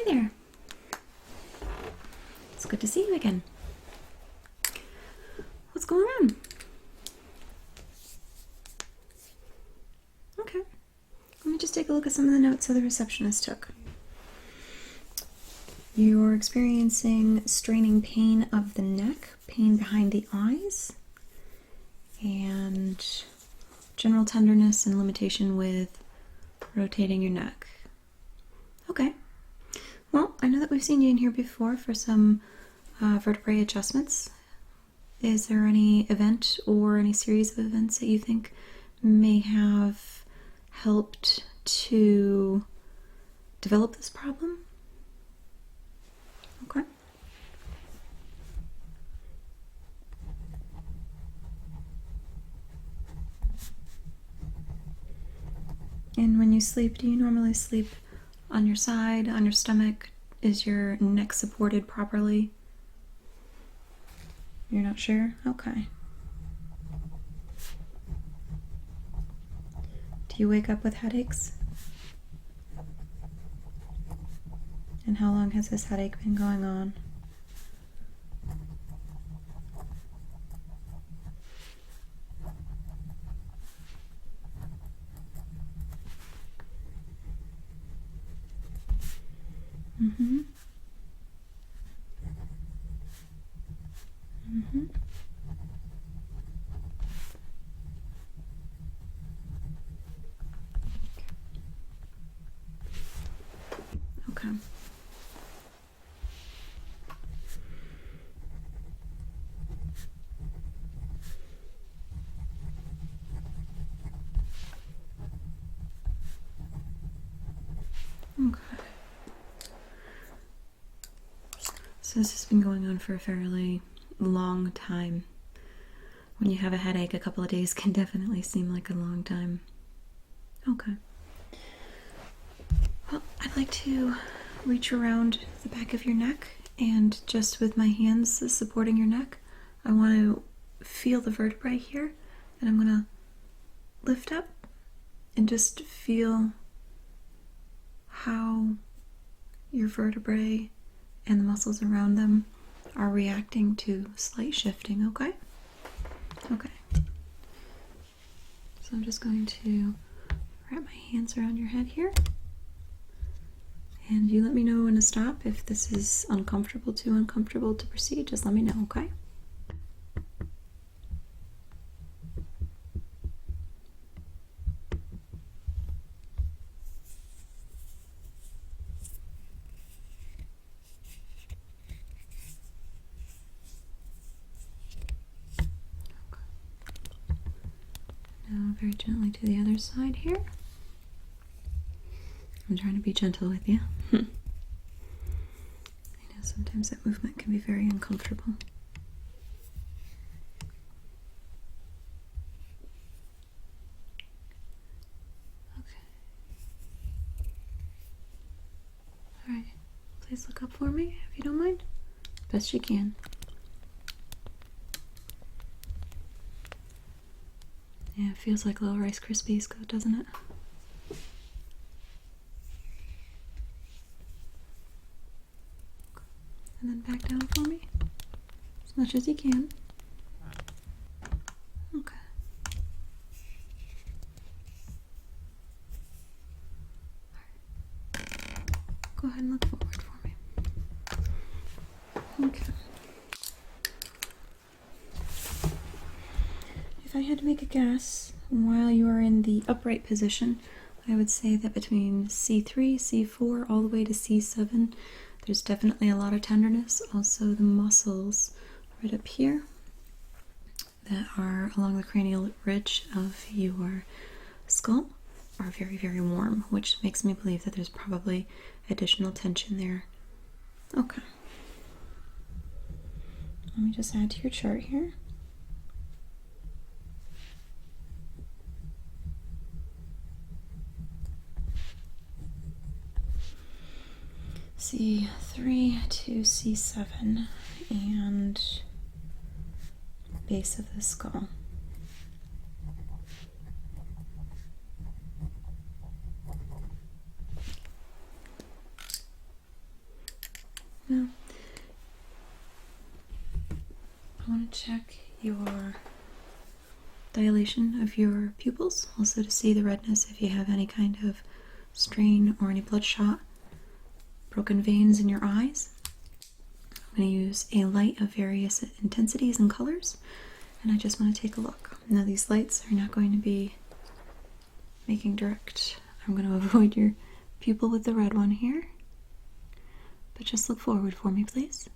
Hi there. It's good to see you again. What's going on? Okay. Let me just take a look at some of the notes that the receptionist took. You're experiencing straining pain of the neck, pain behind the eyes, and general tenderness and limitation with rotating your neck. Okay. Well, I know that we've seen you in here before for some vertebrae adjustments. Is there any event or any series of events that you think may have helped to develop this problem? Okay. And when you sleep, do you normally sleep on your side, on your stomach? Is your neck supported properly? You're not sure? Okay. Do you wake up with headaches? And how long has this headache been going on? Mm-hmm. Mm-hmm. Okay. Okay. So this has been going on for a fairly long time. When you have a headache, a couple of days can definitely seem like a long time. Okay. Well, I'd like to reach around the back of your neck and just with my hands supporting your neck, I want to feel the vertebrae here, and I'm going to lift up and just feel how your vertebrae and the muscles around them are reacting to slight shifting, okay? Okay. So I'm just going to wrap my hands around your head here. And you let me know when to stop. If this is too uncomfortable to proceed, just let me know, okay? Now very gently to the other side here. I'm trying to be gentle with you. I know sometimes that movement can be very uncomfortable. Okay. Alright. Please look up for me, if you don't mind. Best you can. Yeah, it feels like little Rice Krispies, doesn't it? And then back down for me, as much as you can. Okay. Go ahead and look forward for me. Okay. If I had to make a guess, while you are in the upright position, I would say that between C3, C4, all the way to C7, there's definitely a lot of tenderness. Also, the muscles right up here that are along the cranial ridge of your skull are very, very warm, which makes me believe that there's probably additional tension there. Okay. Let me just add to your chart here. C3 to C7 and base of the skull. Now, I want to check your dilation of your pupils, also to see the redness if you have any kind of strain or any bloodshot, broken veins in your eyes. I'm going to use a light of various intensities and colors, and I just want to take a look. Now these lights are not going to be making direct. I'm going to avoid your pupil with the red one here, but just look forward for me, please.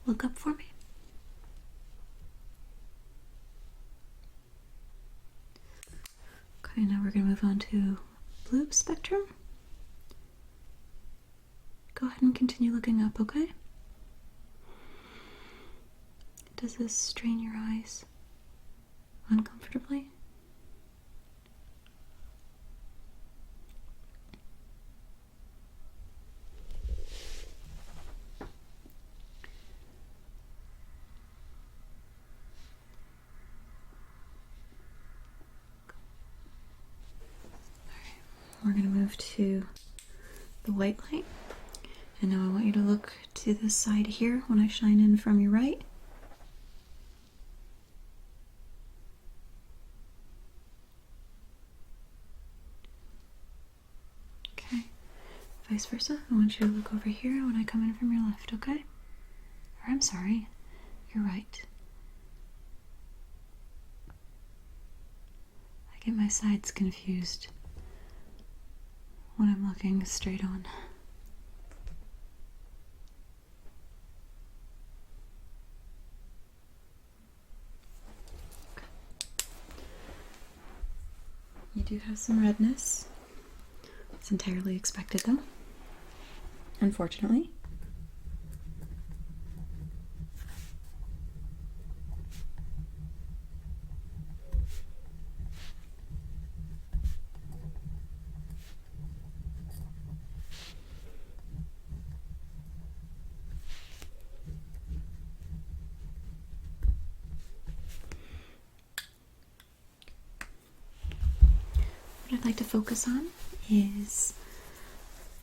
Look up for me. Okay, now we're going to move on to blue spectrum. Go ahead and continue looking up, okay? Does this strain your eyes uncomfortably? We're going to move to the white light. And now I want you to look to this side here when I shine in from your right. Okay. Vice versa. I want you to look over here when I come in from your left, okay? Or I'm sorry, you're right. I get my sides confused when I'm looking straight on. You do have some redness. It's entirely expected though, unfortunately. What I'd like to focus on is,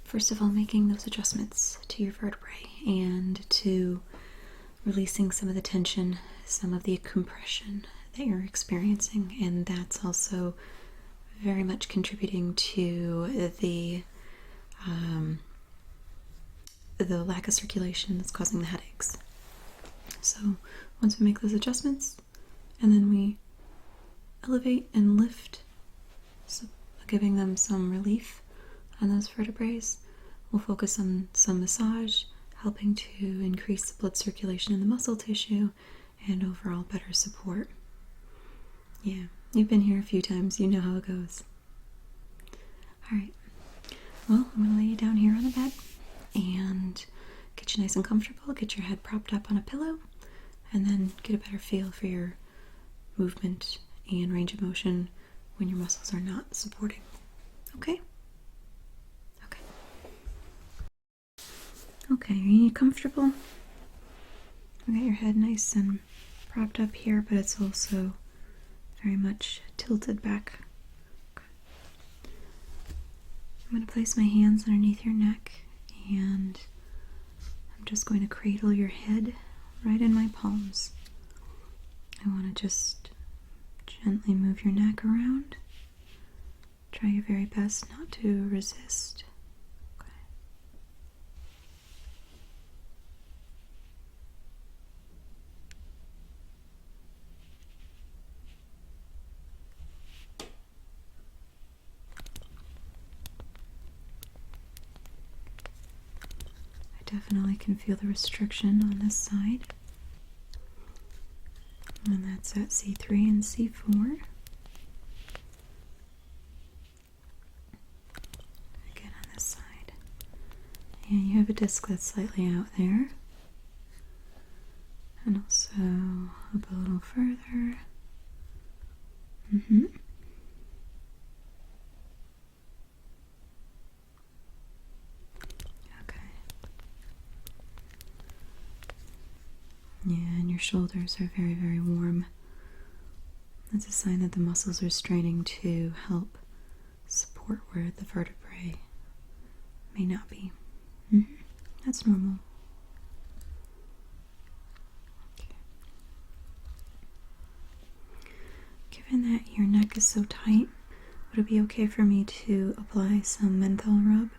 first of all, making those adjustments to your vertebrae and to releasing some of the tension, some of the compression that you're experiencing, and that's also very much contributing to the lack of circulation that's causing the headaches. So once we make those adjustments, and then we elevate and lift, so giving them some relief on those vertebrae, we'll focus on some massage, helping to increase the blood circulation in the muscle tissue and overall better support. Yeah, you've been here a few times, you know how it goes. Alright, well, I'm going to lay you down here on the bed and get you nice and comfortable, get your head propped up on a pillow, and then get a better feel for your movement and range of motion when your muscles are not supporting. Okay? Okay. Okay, are you comfortable? You got your head nice and propped up here, but it's also very much tilted back. Okay. I'm going to place my hands underneath your neck, and I'm just going to cradle your head right in my palms. I want to just gently move your neck around. Try your very best not to resist. Okay. I definitely can feel the restriction on this side. And that's at C3 and C4. Again on this side. And you have a disc that's slightly out there. And also a Yeah, and your shoulders are very, very warm. That's a sign that the muscles are straining to help support where the vertebrae may not be. That's normal. Okay. Given that your neck is so tight, would it be okay for me to apply some menthol rub?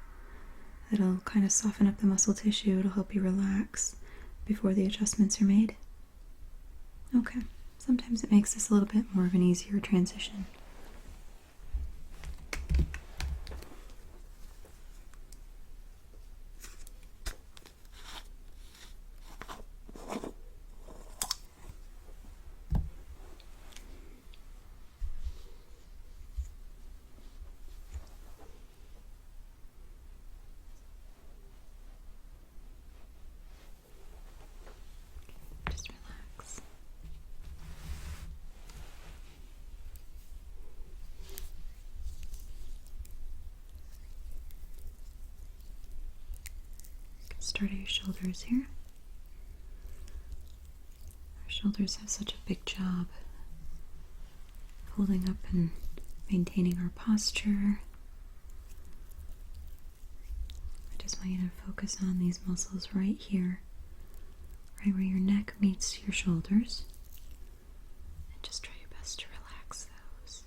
It'll kind of soften up the muscle tissue. It'll help you relax before the adjustments are made. Okay. Sometimes it makes this a little bit more of an easier transition. Just relax. Start at your shoulders here. Our shoulders have such a big job holding up and maintaining our posture. I just want you to focus on these muscles right here, right where your neck meets your shoulders, and just try your best to relax those.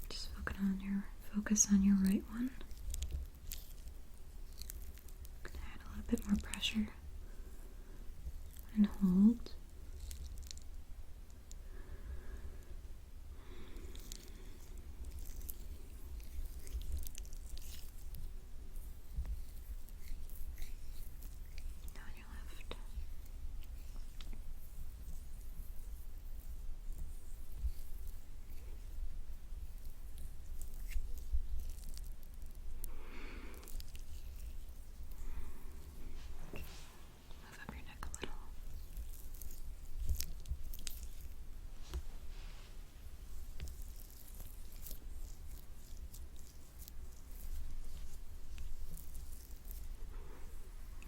Just focus on your right one. Add a little bit more pressure and hold. Now on your left. Move up your neck a little.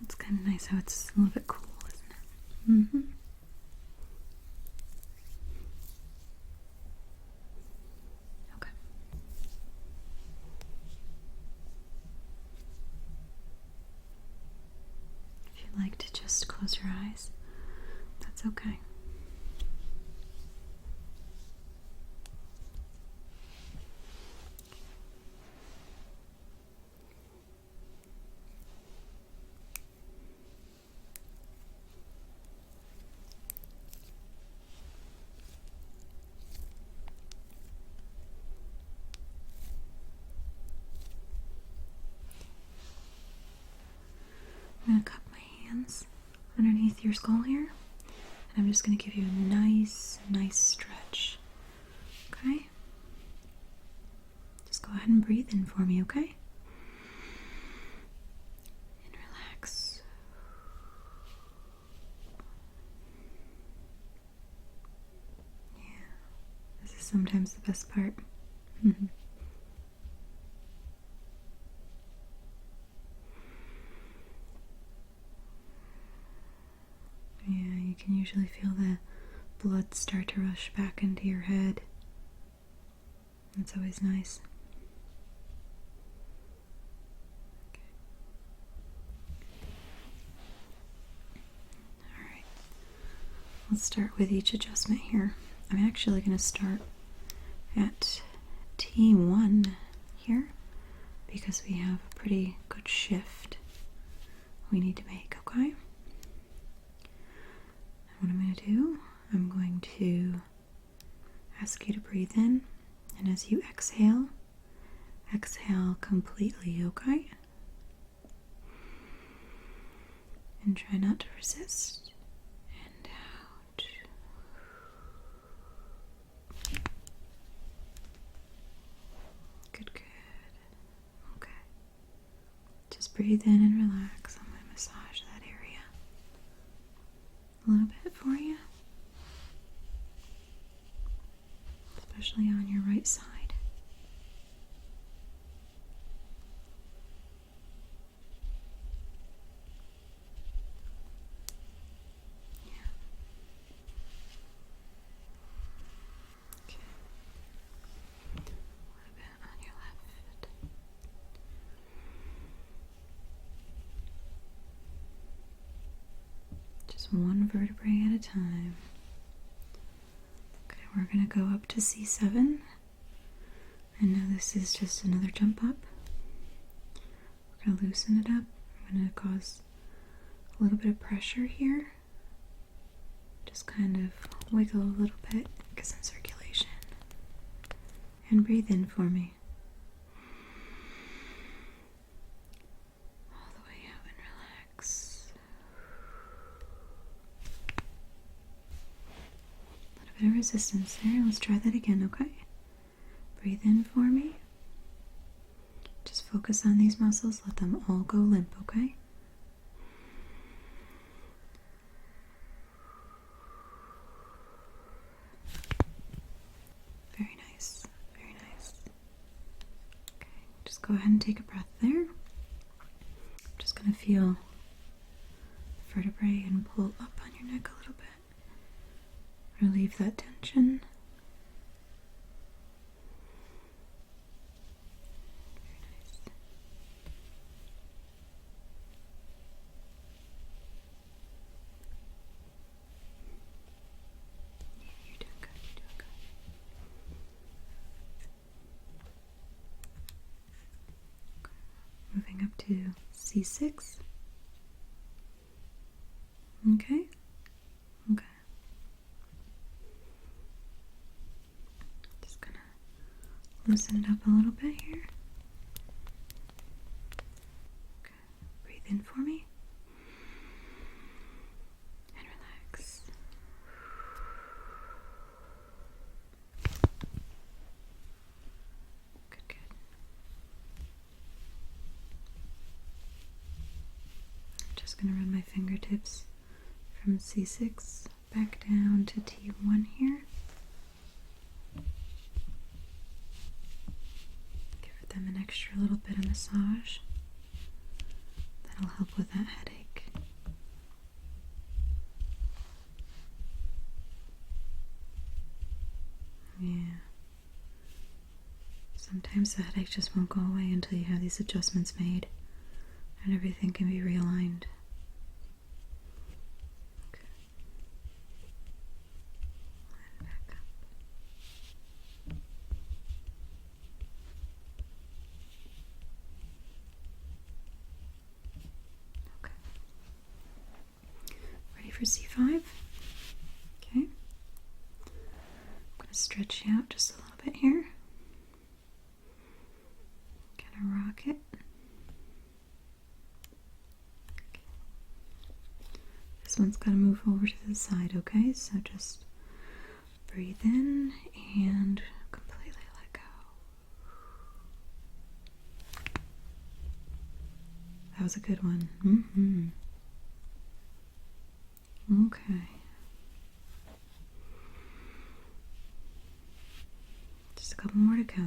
It's kind of nice how it's a little bit cool, isn't it? Okay. If you'd like to just close your eyes, that's okay. I'm going to cup my hands underneath your skull here, and I'm just going to give you a nice stretch. Okay? Just go ahead and breathe in for me, okay? And relax. Yeah, this is sometimes the best part. Yeah, you can usually feel the blood start to rush back into your head. That's always nice. Okay. Alright. Let's start with each adjustment here. I'm actually going to start at T1 here because we have a pretty good shift we need to make, okay? What I'm going to do, I'm going to ask you to breathe in, and as you exhale, exhale completely, okay? And try not to resist. And out. Good. Okay. Just breathe in and relax. I'm going to massage that area a little bit for you. especially on your right side. Just one vertebrae at a time. Okay, we're going to go up to C7. And now this is just another jump up. We're going to loosen it up. I'm going to cause a little bit of pressure here. Just kind of wiggle a little bit, get some circulation. And breathe in for me. All the way out and relax. A little bit of resistance there. Let's try that again, okay? Breathe in for me. Just focus on these muscles. Let them all go limp, okay? Very nice. Very nice. Okay, just go ahead and take a breath there. I'm just going to feel the vertebrae and pull up on your neck a little bit. Relieve that tension. Moving up to C6. Okay. Okay. Just gonna loosen it up a little bit here. Okay. Breathe in for me. And relax. Good, good. Just going to run my fingertips from C6 back down to T1 here. Give them an extra little bit of massage. That'll help with that headache. Yeah. Sometimes the headache just won't go away until you have these adjustments made and everything can be realigned. For C5. Okay. I'm going to stretch you out just a little bit here. Kind of rock it. Okay. This one's got to move over to the side, okay? So just breathe in and completely let go. That was a good one. Mm-hmm. Okay. Just a couple more to go.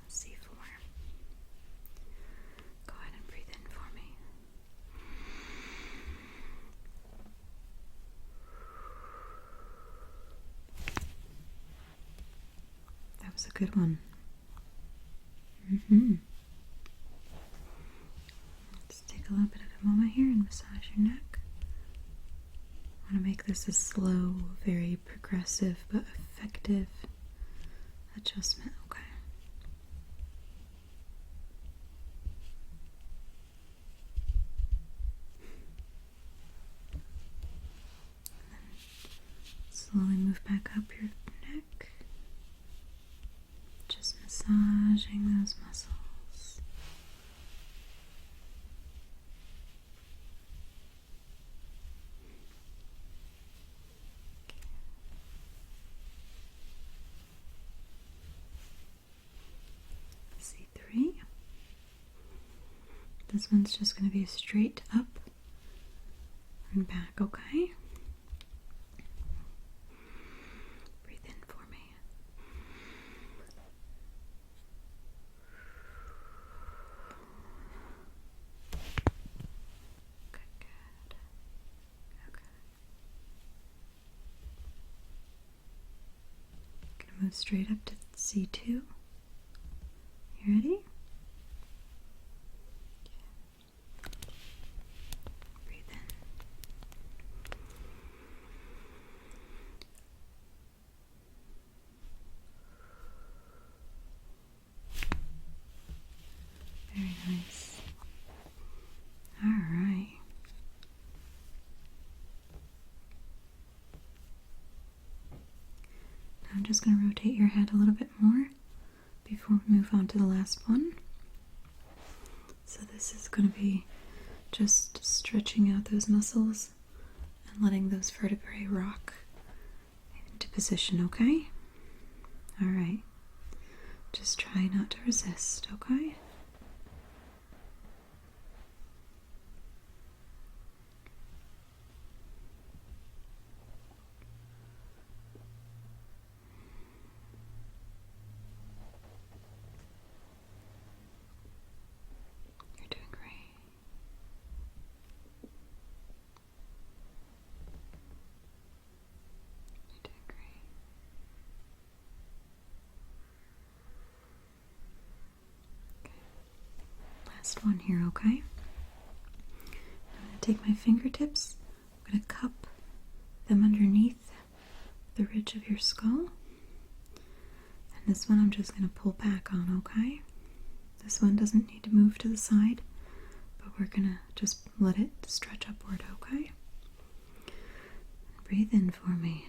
C4. Go ahead and breathe in for me. That was a good one. Let's take a little bit of a moment here and massage your neck. I want to make this a slow, very progressive but effective adjustment, okay? And then slowly move back up your neck. Just massaging those muscles. C3. This one's just going to be straight up and back, okay? Breathe in for me. Good, good. Okay. Gonna move straight up to C2. You ready? Breathe in. Very nice. All right. Now I'm just going to rotate your head a little bit more before we move on to the last one. So this is going to be just stretching out those muscles and letting those vertebrae rock into position, okay? All right. Just try not to resist, okay? You're doing great. You're doing great. Okay. Last one here, okay? I'm going to take my fingertips, I'm going to cup them underneath the ridge of your skull. And this one I'm just going to pull back on, okay? This one doesn't need to move to the side, but we're going to just let it stretch upward, okay? Breathe in for me.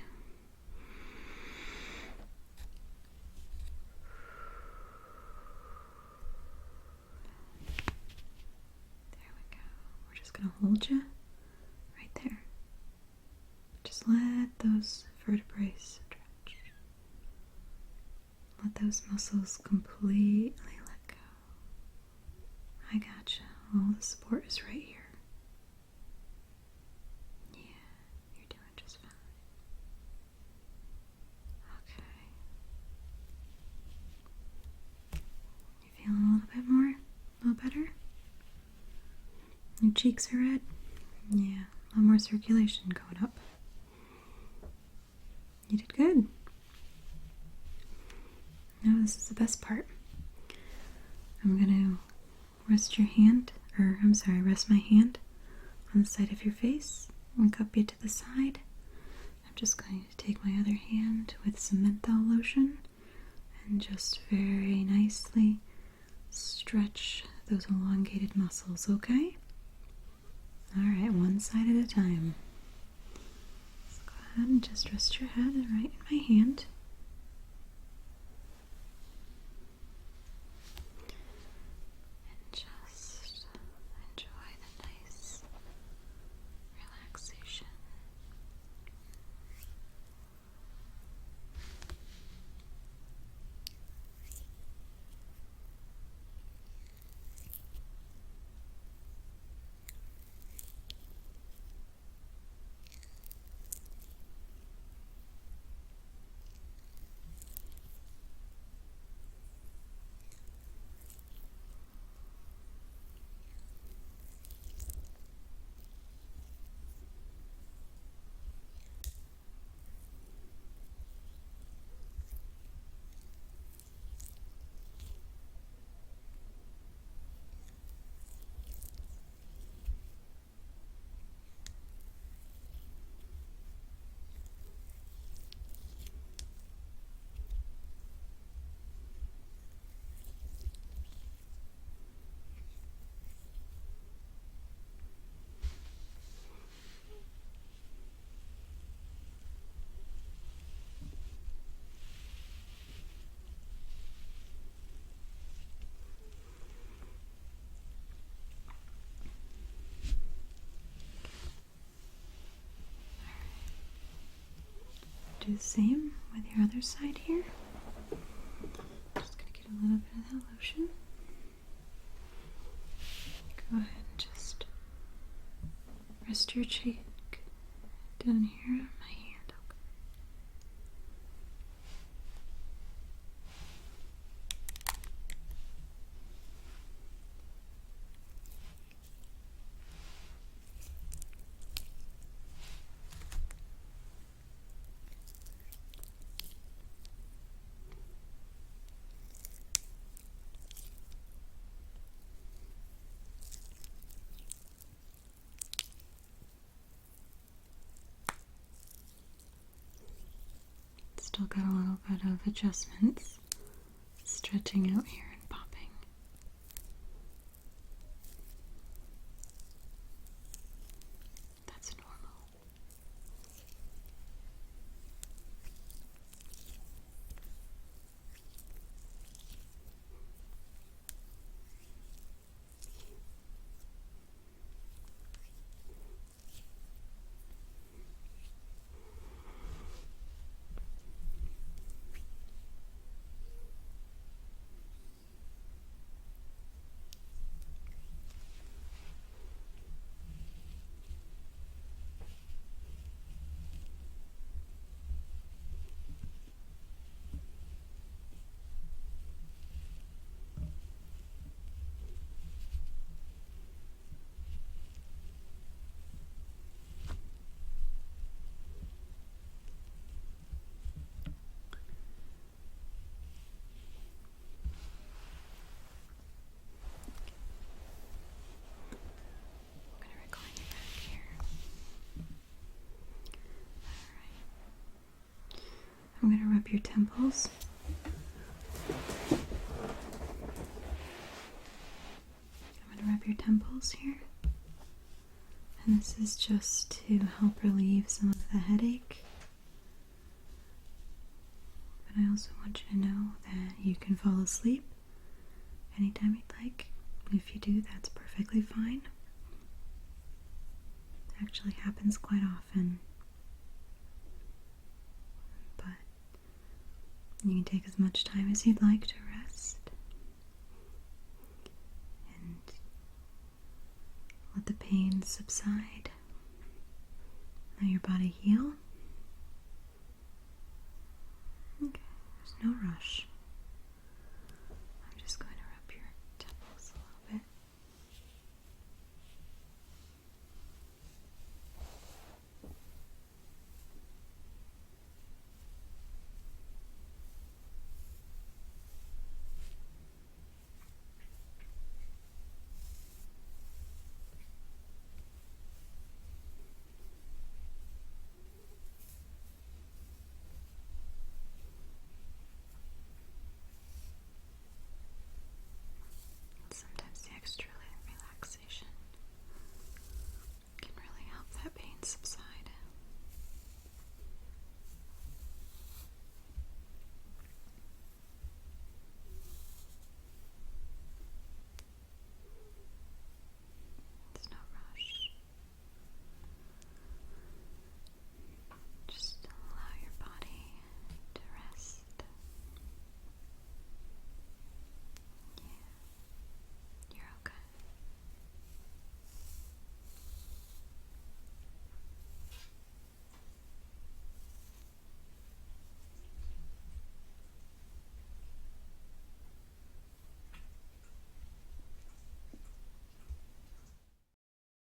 There we go. We're just going to hold you right there. Just let those vertebrae stretch. Let those muscles completely let go. I gotcha. All the support is right here. Yeah, you're doing just fine. Okay. You feeling a little bit more? A little better? Your cheeks are red? Yeah, a lot more circulation going up. You did good. Now this is the best part. I'm going to rest my hand on the side of your face and cup you to the side. I'm just going to take my other hand with some menthol lotion and just very nicely stretch those elongated muscles, okay? Alright, one side at a time. Let's go ahead and just rest your head right in my hand. And just enjoy the nice relaxation. Do the same with your other side here. Just gonna get a little bit of that lotion. Go just your cheek down here on my hand. Okay. Still got a little bit of adjustments, stretching out here and popping. That's normal. I'm going to rub your temples. I'm going to rub your temples here. And this is just to help relieve some of the headache. But I also want you to know that you can fall asleep anytime you'd like. If you do, that's perfectly fine. It actually happens quite often. But you can take as much time as you'd like to rest. And let the pain subside. Let your body heal. Okay, there's no rush.